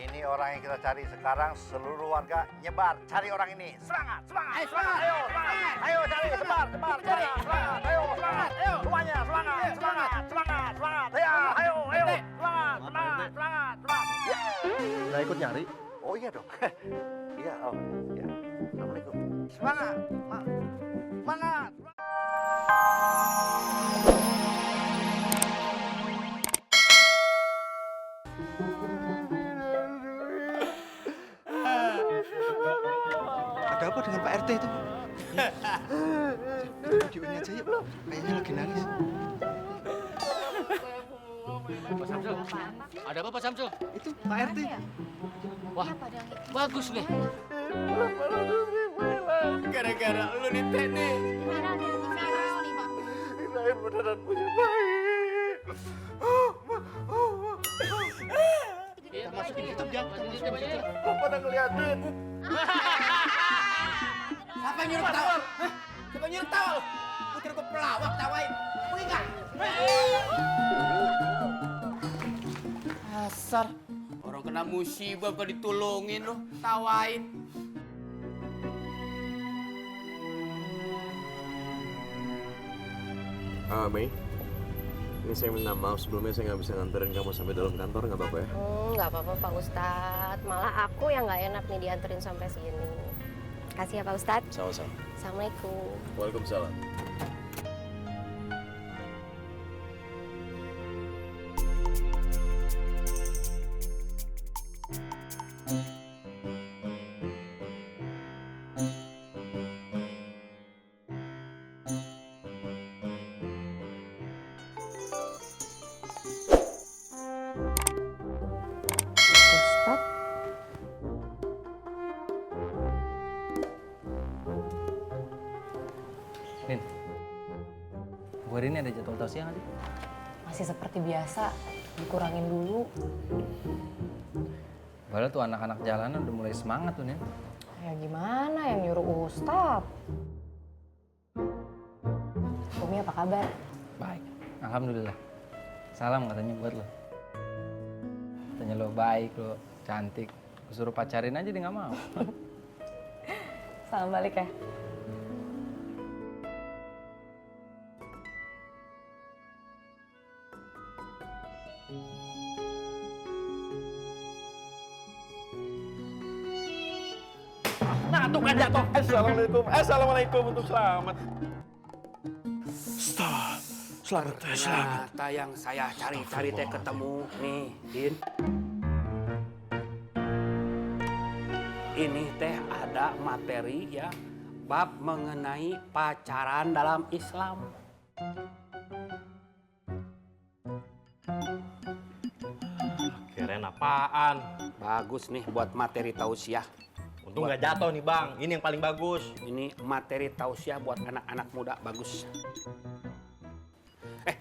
Ini orang yang kita cari sekarang, seluruh warga nyebar cari orang ini. Semangat, semangat, Ayo, semangat, ayo, semangat. Ayo cari, sebar, sebar, Cari. semangat, ayo, semangat, Ayo. semuanya semangat, Ayo, semangat, semangat, semangat. Ya, ayo, ayo, semangat, semangat, semangat, semangat. Ya. Nggak ikut nyari? Oh iya dong. Iya, oh, iya. Assalamualaikum. Semangat, semangat. Ada apa dengan Pak RT itu? Videoin aja yuk, kayaknya lagi nangis. Pak Samsul, ada apa Pak Samsul? Itu Pak RT. Wah, bagus nih. Gara-gara lu nih, Teh, nih. Lahir beneran punya bayi. Kita masukin YouTube ya, kita masukin YouTube. Kok pada ngeliatin? Siapa yang nyuruh ketawa? Hah? Siapa yang nyuruh ketawa? Lu kira gua pelawak tawain. Pergi nggak? Asar. Orang kena musibah bukan ditolongin lu, tawain. Mei, ini saya minta maaf sebelumnya saya nggak bisa nganterin kamu sampai dalam kantor, nggak apa-apa ya? Nggak apa-apa Pak Ustadz, malah aku yang nggak enak nih dianterin sampai sini. Kasih ya Pak Ustadz. Sama-sama. Assalamualaikum. Waalaikumsalam. Ustadz? Nin, gue hari ini ada jadwal tausiah nggak sih? Masih seperti biasa, dikurangin dulu. Padahal tuh anak-anak jalanan udah mulai semangat tuh, Nin. Ya gimana yang nyuruh Ustadz? Umi apa kabar? Baik, alhamdulillah. Salam katanya buat lo. Katanya lo baik, lo cantik. Gue suruh pacarin aja dia nggak mau. Salam balik ya. Nah, tuh kan jatuh. Assalamualaikum. Assalamualaikum untuk selamat. Selamat, selamat. Ternyata yang saya cari-cari teh ketemu nih, Din. Ini teh ada materi ya, bab mengenai pacaran dalam Islam. Kirain apaan? Bagus nih buat materi tausiah. Untung nggak jatuh nih bang, ini yang paling bagus. Ini materi tausiah buat anak-anak muda, bagus.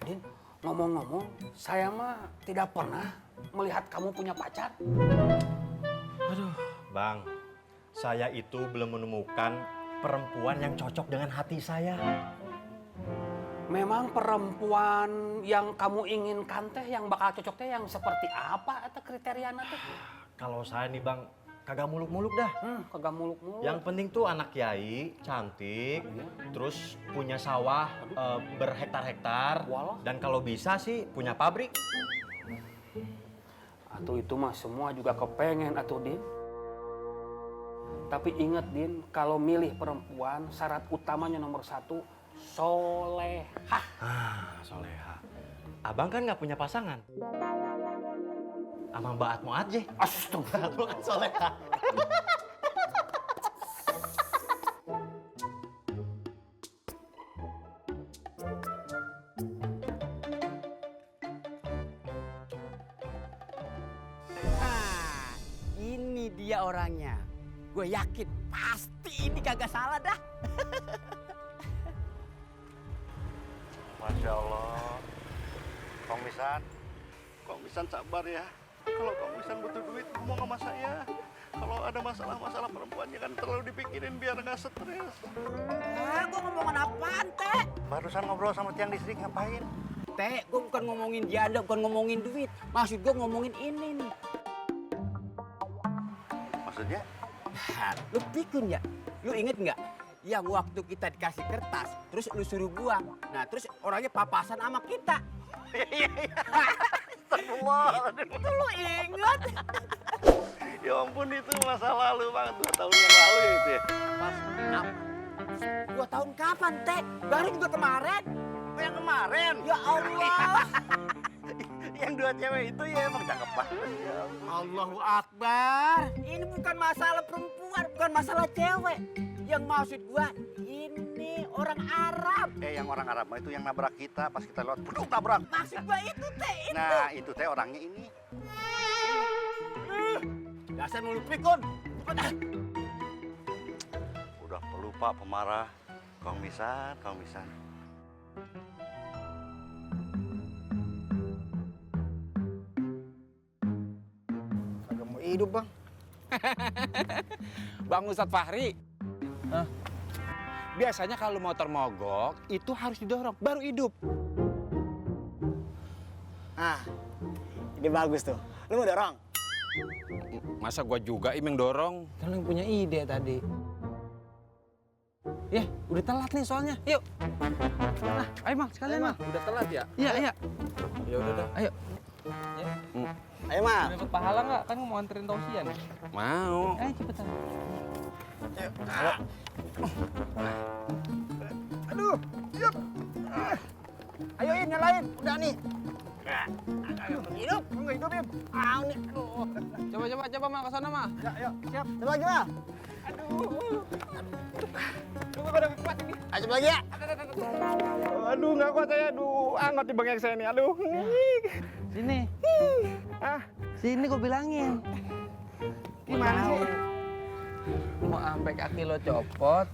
Din, ngomong-ngomong, saya mah tidak pernah melihat kamu punya pacar. Aduh, bang, saya itu belum menemukan perempuan yang cocok dengan hati saya. Memang perempuan yang kamu inginkan teh, yang bakal cocok teh yang seperti apa atau kriterianya teh? Kalau saya nih bang, kagak muluk-muluk dah. Kagak muluk-muluk. Yang penting tuh anak kiai, cantik, terus punya sawah berhektar-hektar, Walah. dan kalau bisa sih punya pabrik. Atau itu mah semua juga kepengen atuh Din. Tapi inget Din, kalau milih perempuan syarat utamanya nomor 1, solehah. Soleha. Abang kan nggak punya pasangan. Sama Mbak Atmo aja. Astaga. Atmo kan soleha. Nah, ini dia orangnya. Gue yakin pasti ini kagak salah dah. Masya Allah. Kong Misan sabar ya. Kalau Kong Misan butuh duit, ngomong sama saya. Kalau ada masalah-masalah perempuan jangan terlalu dipikirin biar nggak stres. Gue ngomongin apaan, Teh? Barusan ngobrol sama tiang listrik ngapain? Teh, gue bukan ngomongin janda, bukan ngomongin duit. Maksud gue ngomongin ini nih. ya? Lu pikun ya? Lu inget nggak? Yang waktu kita dikasih kertas, terus lu suruh buang. Nah, terus orangnya papasan sama kita. Astagfirullahaladzim. Itu lu inget? Ya ampun, itu masa lalu banget, 2 tahun yang lalu ya itu ya. Pas, 2 tahun kapan, Teh? Baru juga kemarin. Oh, yang kemarin? Ya Allah. Yang 2 cewek itu ya emang cakep banget. Ya ampun. Allahu Akbar. Ini bukan masalah perempuan, bukan masalah cewek. Yang maksud gua, ini orang Arab. Yang orang Arab mah itu yang nabrak kita pas kita lewat, beduk nabrak. Maksud gua itu, Teh. Nah, itu Teh orangnya ini. Dasar mulu pikun. Udah pelupa, pemarah. Kong Misan. Kagak mau hidup, Bang. Bang Ustadz Fahri. Biasanya kalau motor mogok itu harus didorong baru hidup. Ini bagus tuh. Lu mau dorong? Masa gua juga imeng dorong? Kan yang punya ide tadi. Ya, udah telat nih soalnya. Yuk. Nah, ayo Mang, sekalian Mang. Udah telat ya? Iya, iya. Ya udah dah. Ayo. Ayo, Mang. Dapat pahala nggak? Kan mau anterin Tausian. Mau. Ayo cepetan. Aduh, yuk. Ayo, In, nyalain. Udah nih. Hidup, enggak hidup, Im. Nih, aduh. Coba Mang, ke sana Mang. Ya, yuk, siap. Coba lagi, Mang. Tunggu pada kuat ini. Ayo, coba lagi ya. Aduh, nggak kuat saya. Aduh, anggot di bengek saya nih. Aduh. Sini. Sini gue bilangin. Gimana sih? Mau sampai kaki lo copot,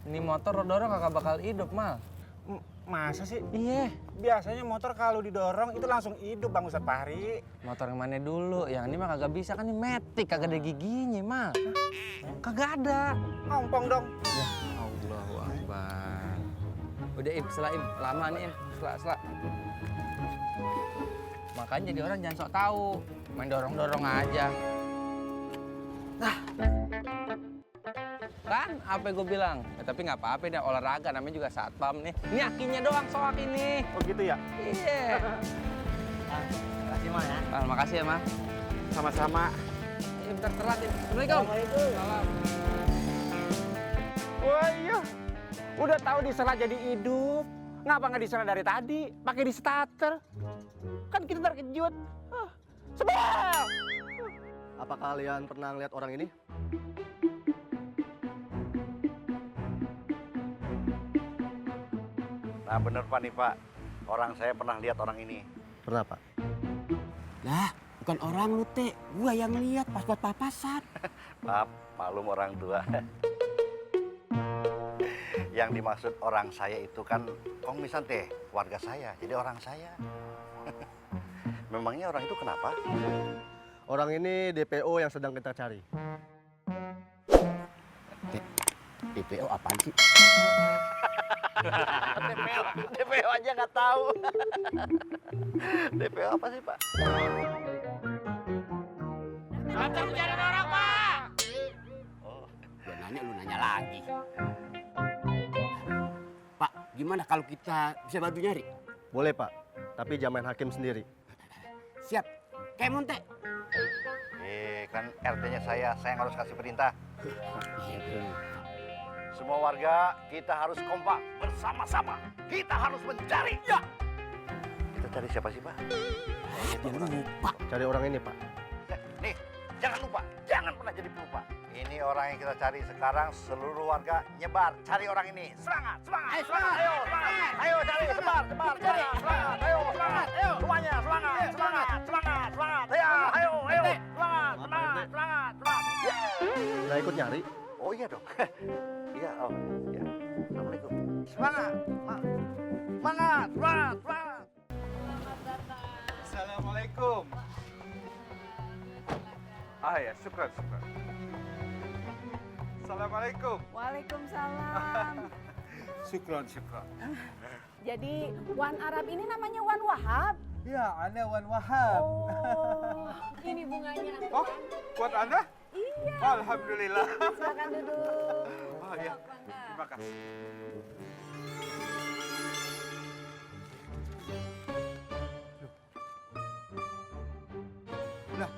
ini motor lo dorong kagak bakal hidup, Mal. Masa sih? Iya. Biasanya motor kalau didorong itu langsung hidup, Bang Ustadz Fahri. Motor yang mana dulu? Yang ini mah kagak bisa, kan ini metik, kagak ada giginya, Mal. Kagak ada. Ngompong dong. Ya, Allahu Akbar. Udah Im, lama nih Im, setelah. Makanya jadi orang jangan sok tahu, main dorong-dorong aja. Kan apa gue bilang? Tapi nggak apa-apa nih, olahraga namanya juga satpam nih. Ini akinya doang soak ini. Oh gitu ya? Iya. Makasih, Mang ya. Makasih ya, Mas. Sama-sama. Ini bentar telat ya. Assalamualaikum. Salam. Wah iya. Udah tahu diselah jadi hidup. Ngapa nggak diselah dari tadi? Pakai di starter. Kan kita terkejut. Sebel! Apa kalian pernah lihat orang ini? Nah, bener Pak nih, Pak. Orang saya pernah lihat orang ini. Pernah, Pak? Lah, bukan orang lu, Teh. Gua yang lihat pas buat papasan. Maaf, maklum orang tua. Yang dimaksud orang saya itu kan Kong Misan Teh, warga saya. Jadi orang saya. Memangnya orang itu kenapa? Orang ini DPO yang sedang kita cari. DPO apaan sih? DPO aja nggak tahu. DPO apa sih, Pak? Samsul mencari orang, Pak. Gua nanya, lu nanya lagi. Pak, gimana kalau kita bisa bantu nyari? Boleh, Pak. Tapi jangan main hakim sendiri. Siap. Kemon, Teh. Kan RT-nya saya yang harus kasih perintah. Semua warga, kita harus kompak bersama-sama. Kita harus mencari. Ya. Kita cari siapa sih, Pak? Jangan lupa. Cari orang ini, Pak. Nih, jangan lupa. Jangan pernah jadi pelupa. Ini orang yang kita cari sekarang. Seluruh warga nyebar. Cari orang ini. Semangat, semangat. Ayo, semangat. Ayo, semangat. Ayo, cari. Sebar, cari. Semangat. Ayo, semangat. Ayo. Semuanya, semangat. Semangat. Ayo. Semangat. Nggak ikut nyari? Oh iya dong. Iya, oh. Ya. Assalamualaikum. Semangat. Semangat. Assalamualaikum. Ya, syukur. Assalamualaikum. Waalaikumsalam. Syukron. Jadi Wan Arab ini namanya Wan Wahab. Ya, Anda Wan Wahab. Oh, ini bunganya. Oh, buat Anda? Iya. Alhamdulillah. Silakan duduk. Oh ya, terima kasih. Nah,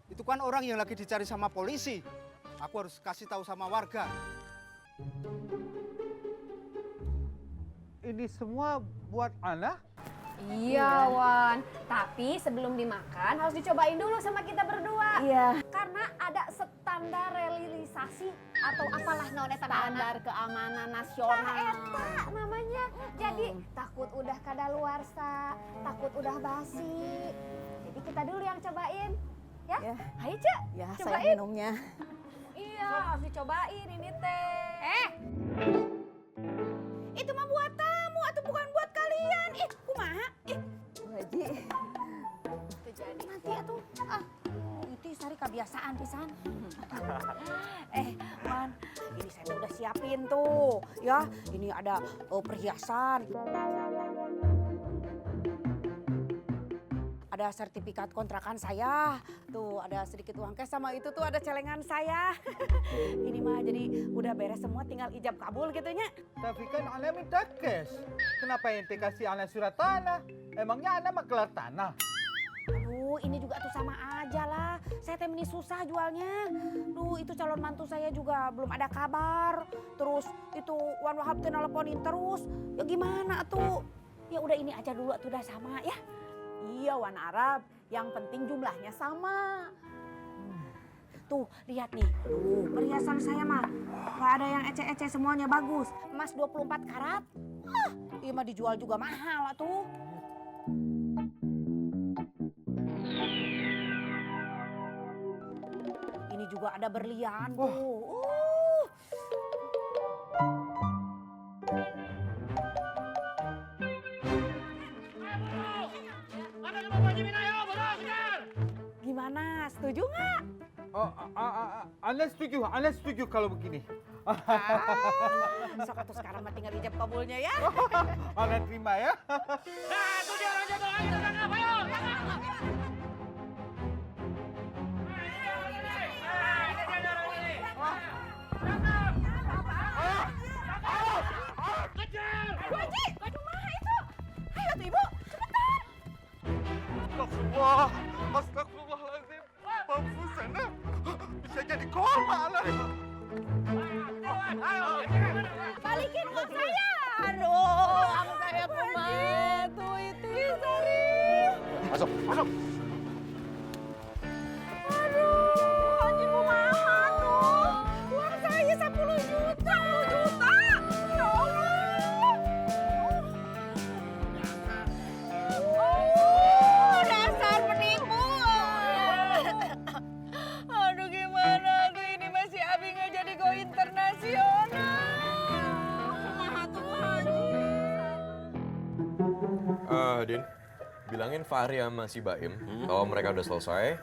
itu kan orang yang lagi dicari sama polisi. Aku harus kasih tahu sama warga. Ini semua buat Ana? Iya, Wan. Tapi sebelum dimakan harus dicobain dulu sama kita berdua. Iya. Karena ada standar realisasi atau apalah naon eta Standar keamanan nasional. eta namanya. Jadi takut udah kadaluarsa, takut udah basi. Jadi kita dulu yang cobain. Ya? Ayo, Cek. Ya, saya Cobain. minumnya. Iya, harus dicobain ini teh. Itu mah buat tamu atau bukan buat kalian? Kumaha? Bu Haji. Itu jadi. Nanti atuh. Itu sari kebiasaan pisan. Man, ini saya udah siapin tuh. Ya, ini ada perhiasan. Ada sertifikat kontrakan saya. Tuh, ada sedikit uang cash sama itu tuh ada celengan saya. Ini mah jadi udah beres semua, tinggal ijab kabul gitu nya. Tapi kan Ana minta cash. Kenapa ente kasih Ana surat tanah? Emangnya Ana maklar tanah? Aduh, ini juga tuh sama aja lah. Saya teh ini susah jualnya. Duh, itu calon mantu saya juga belum ada kabar. Terus itu Wan Wahab teh nelponin terus. Ya gimana tuh? Ya udah ini aja dulu tuh udah sama ya. Iya, Wan Arab. Yang penting jumlahnya sama. Tuh, lihat nih. Tuh, perhiasan saya mah nggak ada yang ece-ece, semuanya bagus. Emas 24 karat. Iya mah dijual juga mahal lah tuh. Ini juga ada berlian tuh. Gimana? Setuju nggak? Ana setuju kalau begini. Sok atuh sekarang mah tinggal ijab kabulnya ya. Ana terima ya. Nah, itu dia orang jodoh ayo tangkap, ayo. Astagfirullah, astagfirullahaladzim. Mampus sana, bisa jadi koma lah. Balikin uang saya. Aduh, aku kayak kumaha tuh itu Sari. Masuk, masuk. Aduh, anjing kumaha tuh. Uang saya 10 juta. 10 juta. Ya Allah. Dasar penipu. Aduh gimana tuh ini masih Abi nggak jadi go internasional. Kumaha tuh anjing. Din, bilangin Fahri sama si Baim kalau mereka udah selesai,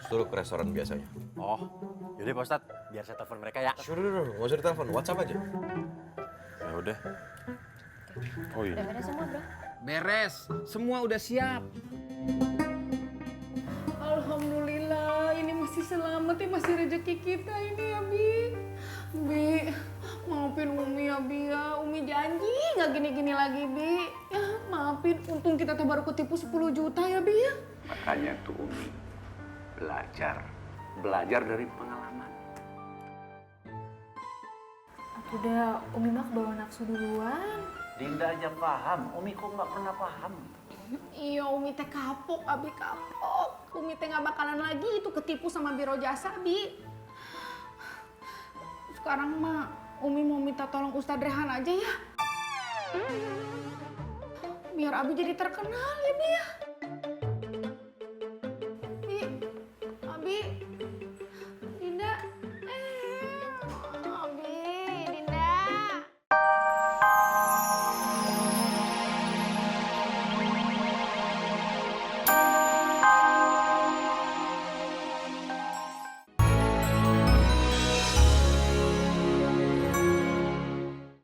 suruh ke restoran biasanya. Oh, yaudah Pak Ustadz, biar saya telepon mereka ya. Suruh, nggak usah ditelepon, WhatsApp aja. Ya udah. Oh iya. Udah beres semua, Bro? Beres, semua udah siap. Alhamdulillah, ini masih selamat ya, masih rezeki kita ini ya, Bi. Bi, maafin Umi ya, Bi ya. Umi janji nggak gini-gini lagi, Bi. Ya, maafin, untung kita tuh baru ketipu 10 juta ya, Bi ya. Makanya tuh Umi, belajar dari pengalaman. Udah, Umi mah kebawa nafsu duluan. Dinda aja paham, Umi kok nggak pernah paham. Iya, Umi teh kapok, Abi kapok. Umi teh nggak bakalan lagi itu ketipu sama biro jasa, Bi. Sekarang mah Umi mau minta tolong Ustadz Rehan aja ya. Biar Abi jadi terkenal ya, Bi ya.